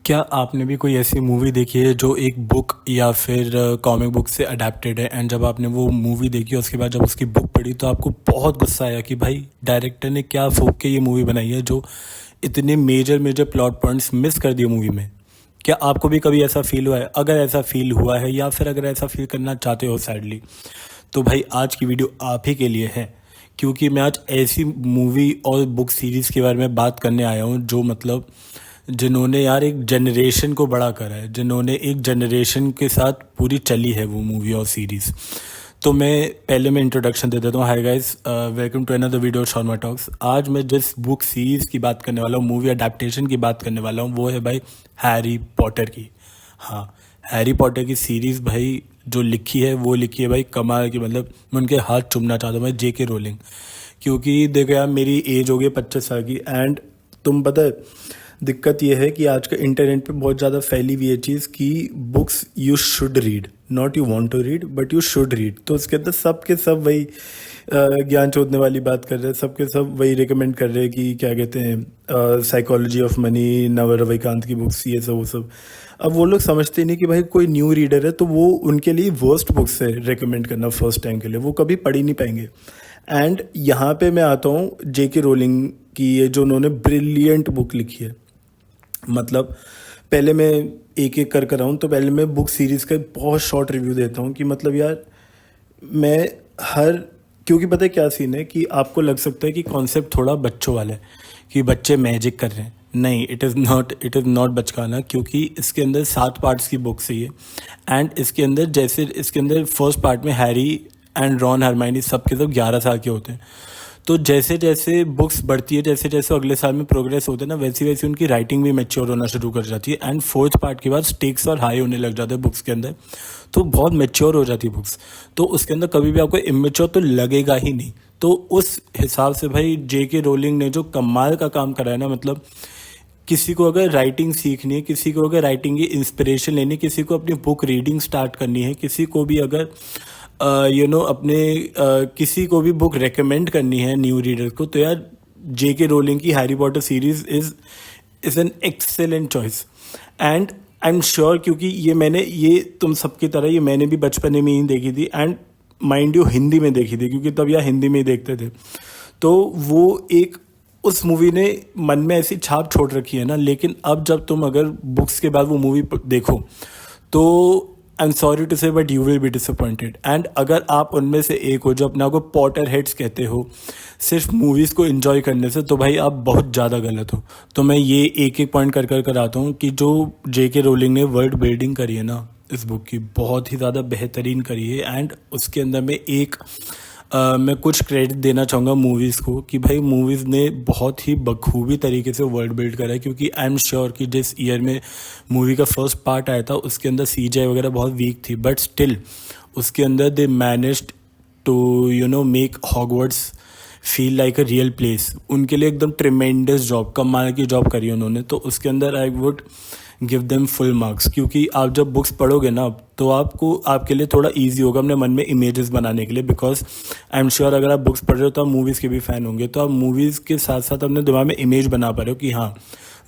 क्या आपने भी कोई ऐसी मूवी देखी है जो एक बुक या फिर कॉमिक बुक से अडेप्टेड है एंड जब आपने वो मूवी देखी उसके बाद जब उसकी बुक पढ़ी तो आपको बहुत गुस्सा आया कि भाई डायरेक्टर ने क्या फूक के ये मूवी बनाई है जो इतने major major plot points miss कर दिए मूवी में। क्या आपको भी कभी ऐसा फील हुआ है? अगर ऐसा फील हुआ है या फिर अगर ऐसा फील करना चाहते हो सैडली, तो भाई आज की वीडियो आप ही के लिए है, क्योंकि मैं आज ऐसी मूवी और बुक सीरीज़ के बारे में बात करने आया हूँ जो मतलब जिन्होंने यार एक जनरेशन को बड़ा करा है, जिन्होंने एक जनरेशन के साथ पूरी चली है वो मूवी और सीरीज़। तो मैं इंट्रोडक्शन दे देता हूँ। Hi guys, welcome to another video Sharma talks. आज मैं जिस बुक सीरीज़ की बात करने वाला हूँ, मूवी अडेप्टेशन की बात करने वाला हूँ, वो है भाई हैरी पॉटर की। हाँ, हैरी पॉटर की सीरीज़ भाई जो लिखी है वो लिखी है भाई कमाल की। मतलब मैं उनके हाथ चूमना चाहता हूँ, मैं जेके रोलिंग। क्योंकि देखो यार, मेरी एज हो गई 25 साल की एंड तुम पता है दिक्कत यह है कि आज का इंटरनेट पे बहुत ज़्यादा फैली हुई है चीज़ कि books you should read, not you want to read but you should read. तो उसके अंदर सब के सब वही ज्ञान चोदने वाली बात कर रहे हैं, सब के सब वही रिकमेंड कर रहे हैं कि क्या कहते हैं psychology of money, Naval Ravikant की बुक्स, ये सब वो सब। अब वो लोग समझते नहीं कि भाई कोई न्यू रीडर है तो वो उनके लिए वर्स्ट बुक्स है रिकमेंड करना फर्स्ट टाइम के लिए, वो कभी पढ़ ही नहीं पाएंगे। एंड यहाँ पे मैं आता हूँ जेके रोलिंग की, ये जो उन्होंने ब्रिलियंट बुक लिखी है। मतलब पहले मैं एक एक कर आऊँ तो पहले मैं बुक सीरीज़ का बहुत शॉर्ट रिव्यू देता हूँ कि मतलब यार मैं हर, क्योंकि पता है क्या सीन है कि आपको लग सकता है कि कॉन्सेप्ट थोड़ा बच्चों वाला है कि बच्चे मैजिक कर रहे हैं। नहीं, इट इज़ नॉट बचकाना, क्योंकि इसके अंदर 7 पार्ट्स की बुक है ये। एंड इसके अंदर जैसे इसके अंदर फर्स्ट पार्ट में हैरी एंड रॉन हरमाइनी सबके सब 11 साल के होते हैं। तो जैसे जैसे बुक्स बढ़ती है, जैसे जैसे अगले साल में प्रोग्रेस होते हैं ना, वैसी वैसी उनकी राइटिंग भी मैच्योर होना शुरू कर जाती है। एंड फोर्थ पार्ट के बाद स्टेक्स और हाई होने लग जाते हैं बुक्स के अंदर, तो बहुत मैच्योर हो जाती है बुक्स। तो उसके अंदर कभी भी आपको इमेच्योर तो लगेगा ही नहीं। तो उस हिसाब से भाई जेके रोलिंग ने जो कमाल का काम करा है ना, मतलब किसी को अगर राइटिंग सीखनी है, किसी को अगर राइटिंग की इंस्पिरेशन लेनी है, किसी को अपनी बुक रीडिंग स्टार्ट करनी है, किसी को भी अगर अपने किसी को भी बुक रेकमेंड करनी है न्यू रीडर को, तो यार जेके रोलिंग की Harry Potter series is an excellent choice. And I am sure, क्योंकि ये तुम सबकी तरह ये मैंने भी बचपन में ही देखी थी। एंड माइंड यू हिंदी में देखी थी, क्योंकि तब यार हिंदी में ही देखते थे। तो वो एक उस मूवी ने मन में ऐसी छाप छोड़ रखी है ना। लेकिन अब जब तुम अगर बुक्स के बाद वो मूवी देखो तो आई एम सॉरी टू से but you will be disappointed. And अगर आप उनमें से एक हो जो अपने आप को पॉटर हेड्स कहते हो सिर्फ मूवीज़ को एंजॉय करने से, तो भाई आप बहुत ज़्यादा गलत हो। तो मैं ये एक एक पॉइंट कर आता हूँ कि जो जेके रोलिंग ने वर्ल्ड बिल्डिंग करी है ना इस बुक की, बहुत ही ज़्यादा बेहतरीन करी है। एंड उसके अंदर में मैं कुछ क्रेडिट देना चाहूँगा मूवीज़ को कि भाई मूवीज़ ने बहुत ही बखूबी तरीके से वर्ल्ड बिल्ड करा है। क्योंकि आई एम श्योर कि जिस ईयर में मूवी का फर्स्ट पार्ट आया था उसके अंदर सीजीआई वगैरह बहुत वीक थी, बट स्टिल उसके अंदर they managed to make Hogwarts feel like a real place. उनके लिए एकदम ट्रिमेंडस जॉब, कमाल की जॉब करी उन्होंने। तो उसके अंदर I would give them full marks, क्योंकि आप जब बुक्स पढ़ोगे ना तो आपके लिए थोड़ा इजी होगा अपने मन में इमेजेस बनाने के लिए। बिकॉज आई एम श्योर अगर आप बुक्स पढ़ रहे हो तो आप मूवीज़ के भी फ़ैन होंगे, तो आप मूवीज़ के साथ साथ अपने दिमाग में इमेज बना पा रहे हो कि हाँ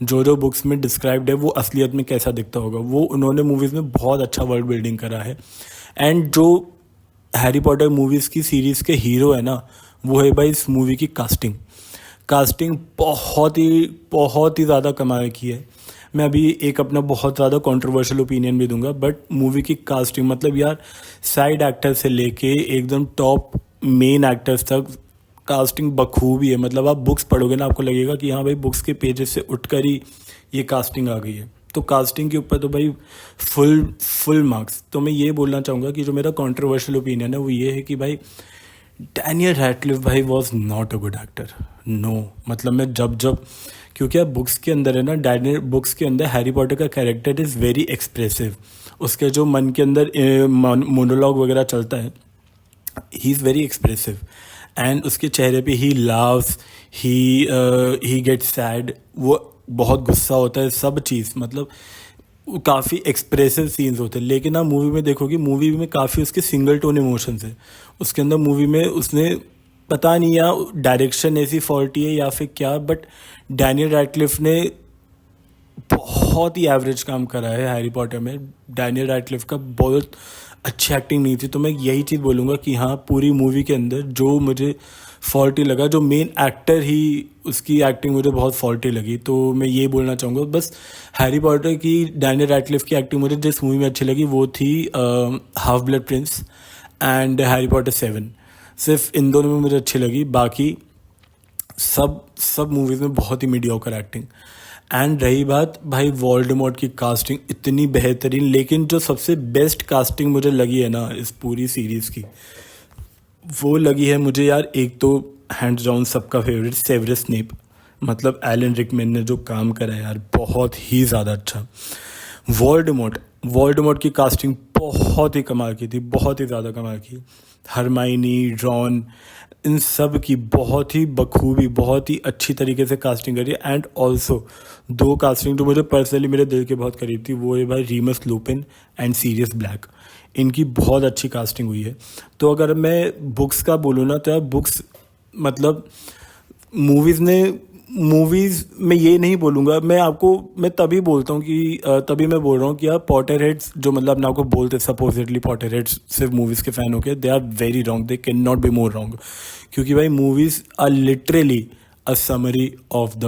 जो जो बुक्स में डिस्क्राइब्ड है वो असलियत में कैसा दिखता होगा। वो उन्होंने मूवीज़ में बहुत अच्छा वर्ल्ड बिल्डिंग करा है। एंड जो हैरी पॉटर मूवीज़ की सीरीज़ के हीरो है ना, वो है भाई इस मूवी की कास्टिंग। कास्टिंग बहुत ही ज़्यादा कमाल की है। मैं अभी एक अपना बहुत ज़्यादा कंट्रोवर्शियल ओपिनियन भी दूंगा, बट मूवी की कास्टिंग मतलब यार साइड एक्टर से लेके एकदम टॉप मेन एक्टर्स तक कास्टिंग बखूबी है। मतलब आप बुक्स पढ़ोगे ना आपको लगेगा कि हाँ भाई बुक्स के पेजेस से उठकर ही ये कास्टिंग आ गई है। तो कास्टिंग के ऊपर तो भाई फुल मार्क्स। तो मैं ये बोलना चाहूँगा कि जो मेरा कंट्रोवर्शियल ओपिनियन है वो ये है कि भाई डैनियल रैडक्लिफ भाई was not a good actor. No, मतलब मैं जब क्योंकि अब बुक्स के अंदर है ना, डैनियल बुक्स के अंदर हैरी पॉटर का कैरेक्टर इज़ वेरी एक्सप्रेसिव। उसके जो मन के अंदर मोनोलॉग वगैरह चलता है, he is very expressive. And उसके चेहरे पे ही लाव्स, ही गेट्स सैड, वो बहुत गुस्सा होता है, सब चीज़ मतलब काफ़ी एक्सप्रेसिव सीन्स होते हैं। लेकिन आप मूवी में देखोगे, मूवी में काफ़ी उसके सिंगल टोन इमोशंस है उसके अंदर। मूवी में उसने पता नहीं या डायरेक्शन ऐसी फॉल्टी है या फिर क्या, बट डैनियल रैडक्लिफ ने बहुत बहुत ही एवरेज काम करा है हैरी पॉटर में। डैनियल रैडक्लिफ का बहुत अच्छी एक्टिंग नहीं थी, तो मैं यही चीज़ बोलूँगा कि हाँ, पूरी मूवी के अंदर जो मुझे फॉल्टी लगा, जो मेन एक्टर ही उसकी एक्टिंग मुझे बहुत फॉल्टी लगी। तो मैं ये बोलना चाहूँगा बस, हैरी पॉटर की डैनियल रैडक्लिफ की एक्टिंग मुझे जिस मूवी में अच्छी लगी वो थी half blood Prince and Harry Potter 7। सिर्फ इन दोनों में मुझे अच्छी लगी, बाकी सब सब मूवीज़ में बहुत ही मीडियोकर एक्टिंग। एंड रही बात भाई वोल्डेमॉर्ट की कास्टिंग इतनी बेहतरीन, लेकिन जो सबसे बेस्ट कास्टिंग मुझे लगी है ना इस पूरी सीरीज़ की, वो लगी है मुझे यार, एक तो हैंड्स डाउन सबका फेवरेट सेवेरस स्नेप। मतलब एलन रिकमैन ने जो काम करा है यार, बहुत ही ज़्यादा अच्छा। वोल्डेमॉर्ट वोल्डेमॉर्ट की कास्टिंग बहुत ही कमाल की थी, बहुत ही ज़्यादा कमाल की। हरमाइनी, रॉन, इन सब की बहुत ही बखूबी, बहुत ही अच्छी तरीके से कास्टिंग करी। एंड ऑल्सो दो कास्टिंग जो मुझे पर्सनली मेरे दिल के बहुत करीब थी, वो है भाई Remus lupin and Sirius Black. इनकी बहुत अच्छी कास्टिंग हुई है। तो अगर मैं बुक्स का बोलूँ ना, तो यार बुक्स मतलब मूवीज़ में ये नहीं बोलूँगा मैं तभी बोलता हूँ कि तभी मैं बोल रहा हूँ कि यार पॉटर हेड्स जो मतलब अपने आपको बोलते सपोजिटली पॉटर हेड्स सिर्फ मूवीज़ के फ़ैन हो के, they are very wrong, they can not be more wrong. क्योंकि भाई movies are literally a summary of the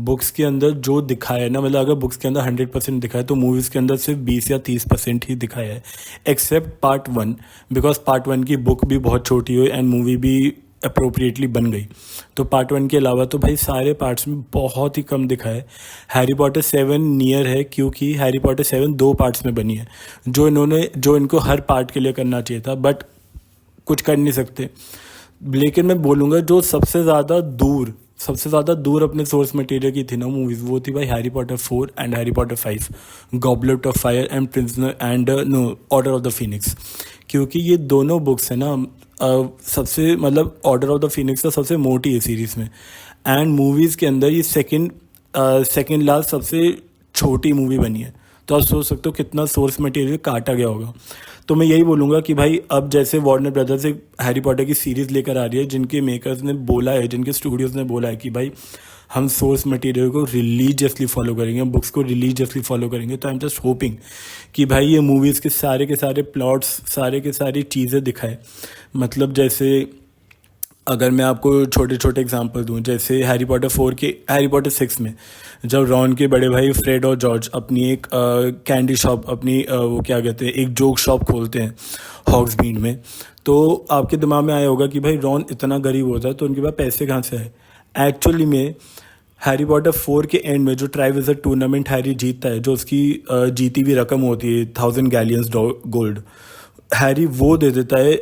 books के अंदर जो दिखाया है ना, मतलब अगर बुक्स के अंदर 100% दिखाया है तो मूवीज़ के अंदर सिर्फ 20 या 30% ही दिखाया है, एक्सेप्ट पार्ट 1, बिकॉज पार्ट 1 की बुक भी बहुत छोटी हुई एंड मूवी भी अप्रोप्रिएटली बन गई। तो पार्ट 1 के अलावा तो भाई सारे पार्ट्स में बहुत ही कम दिखा है। हैरी पॉटर 7 नियर है, क्योंकि हैरी पॉटर 7 दो पार्ट्स में बनी है, जो इनको हर पार्ट के लिए करना चाहिए था, बट कुछ कर नहीं सकते। लेकिन मैं बोलूँगा जो सबसे ज़्यादा दूर अपने सोर्स मटेरियल की थी ना मूवीज़, वो थी भाई Harry Potter 4 and Harry Potter 5, goblet of fire and prisoner and order of the Phoenix. क्योंकि ये दोनों बुक्स है ना, सबसे मतलब ऑर्डर ऑफ द फिनिक्स तो सबसे मोटी है सीरीज़ में, एंड मूवीज़ के अंदर ये सेकेंड लास्ट सबसे छोटी मूवी बनी है। तो आप सोच सकते हो कितना सोर्स मटेरियल काटा गया होगा। तो मैं यही बोलूँगा कि भाई अब जैसे वार्नर ब्रदर्स एक हैरी पॉटर की सीरीज़ लेकर आ रही है, जिनके मेकर्स ने बोला है, जिनके स्टूडियोज़ ने बोला है कि भाई हम सोर्स मटेरियल को रिलीजियसली फॉलो करेंगे, बुक्स को रिलीजियसली फॉलो करेंगे। तो आई एम जस्ट होपिंग कि भाई ये मूवीज़ के सारे प्लॉट्स, सारे के सारी चीज़ें दिखाए। मतलब जैसे अगर मैं आपको छोटे छोटे एग्जांपल दूं, जैसे हैरी पॉटर 6 में जब रॉन के बड़े भाई फ्रेड और जॉर्ज अपनी एक कैंडी शॉप, अपनी वो क्या कहते हैं, एक जोक शॉप खोलते हैं हॉग्समीड में, तो आपके दिमाग में आया होगा कि भाई रॉन इतना गरीब होता है तो उनके पास पैसे कहाँ से आए। एक्चुअली में हैरी पॉटर 4 के एंड में जो ट्राइविज़र टूर्नामेंट हैरी जीतता है, जो उसकी जीती हुई रकम होती है 1000 गैलियंस गोल्ड, हैरी वो दे देता है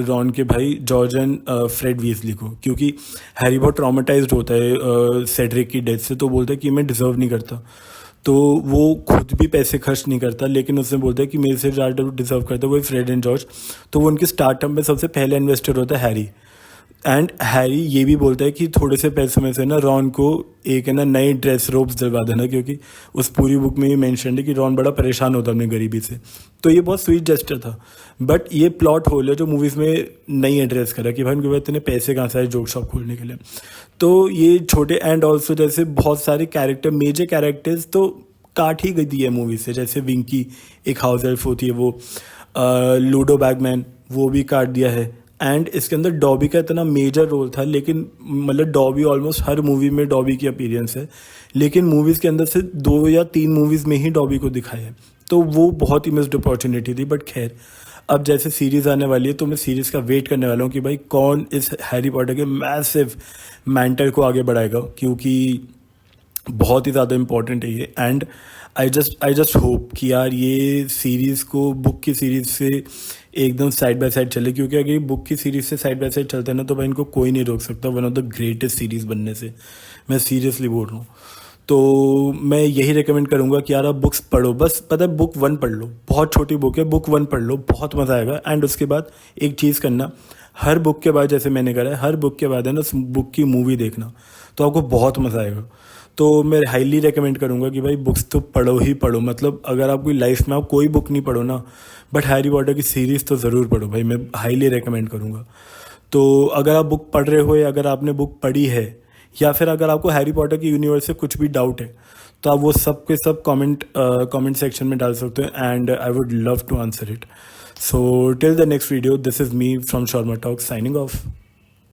रॉन के भाई जॉर्ज एंड फ्रेड वीजली को, क्योंकि हैरी बहुत ट्रॉमेटाइज्ड होता है सेड्रिक की डेथ से। तो बोलता है कि मैं डिज़र्व नहीं करता, तो वो खुद भी पैसे खर्च नहीं करता, लेकिन उसने बोलता है कि मेरे से ज़्यादा डिज़र्व करता है वही फ्रेड एंड जॉर्ज। तो वो उनके स्टार्टअप में सबसे पहले इन्वेस्टर होता है हैरी। एंड हैरी ये भी बोलता है कि थोड़े से पैसों में से ना रॉन को एक है ना नई ड्रेस रोब्स दिलवा देना, क्योंकि उस पूरी बुक में ये मेंशन है कि रॉन बड़ा परेशान होता अपनी गरीबी से। तो ये बहुत स्वीट जेस्चर था, बट ये प्लॉट होल है जो मूवीज़ में नहीं एड्रेस करा कि भाई उनके पास इतने पैसे कहाँ से आए जोक शॉप खोलने के लिए। तो ये छोटे एंड ऑल्सो जैसे बहुत सारे कैरेक्टर, मेजर कैरेक्टर्स तो काट ही गई दी है मूवी से। जैसे विंकी एक हाउस हेल्प होती है, वो लूडो बैगमैन, वो भी काट दिया है। एंड इसके अंदर डॉबी का इतना मेजर रोल था, लेकिन मतलब डॉबी ऑलमोस्ट हर मूवी में डॉबी की अपीयरेंस है, लेकिन मूवीज़ के अंदर से 2 या 3 मूवीज़ में ही डॉबी को दिखाया है। तो वो बहुत ही मिस्ड अपॉर्चुनिटी थी। बट खैर, अब जैसे सीरीज़ आने वाली है तो मैं सीरीज़ का वेट करने वाला हूँ कि भाई कौन इस हैरी पॉटर के मैसिव मैंटर को आगे बढ़ाएगा, क्योंकि बहुत ही ज़्यादा इम्पोर्टेंट है ये। एंड आई जस्ट होप कि यार ये सीरीज़ को बुक की सीरीज़ से एकदम साइड बाय साइड चले, क्योंकि अगर ये बुक की सीरीज़ से साइड बाय साइड चलता है ना, तो भाई इनको कोई नहीं रोक सकता one of the greatest series बनने से। मैं सीरियसली बोल रहा हूँ। तो मैं यही रिकमेंड करूँगा कि यार आप बुक्स पढ़ो, बस पता है बुक 1 पढ़ लो, बहुत छोटी बुक है, बुक 1 पढ़ लो, बहुत मज़ा आएगा। एंड उसके बाद एक चीज़ करना, हर बुक के बाद, जैसे मैंने करा है, हर बुक के बाद है ना उस बुक की मूवी देखना, तो आपको बहुत मज़ा आएगा। तो मैं हाईली रेकमेंड करूँगा कि भाई बुक्स तो पढ़ो ही पढ़ो। मतलब अगर आप कोई लाइफ में आप कोई बुक नहीं पढ़ो ना, बट हैरी पॉटर की सीरीज़ तो ज़रूर पढ़ो भाई, मैं हाईली रेकमेंड करूँगा। तो अगर आप बुक पढ़ रहे हो, या अगर आपने बुक पढ़ी है, या फिर अगर आपको हैरी पॉटर की यूनिवर्स से कुछ भी डाउट है, तो आप वो सब के सब कमेंट सेक्शन में डाल सकते हो and I would love to answer it. So till the next video, this is me from Sharma talk signing of.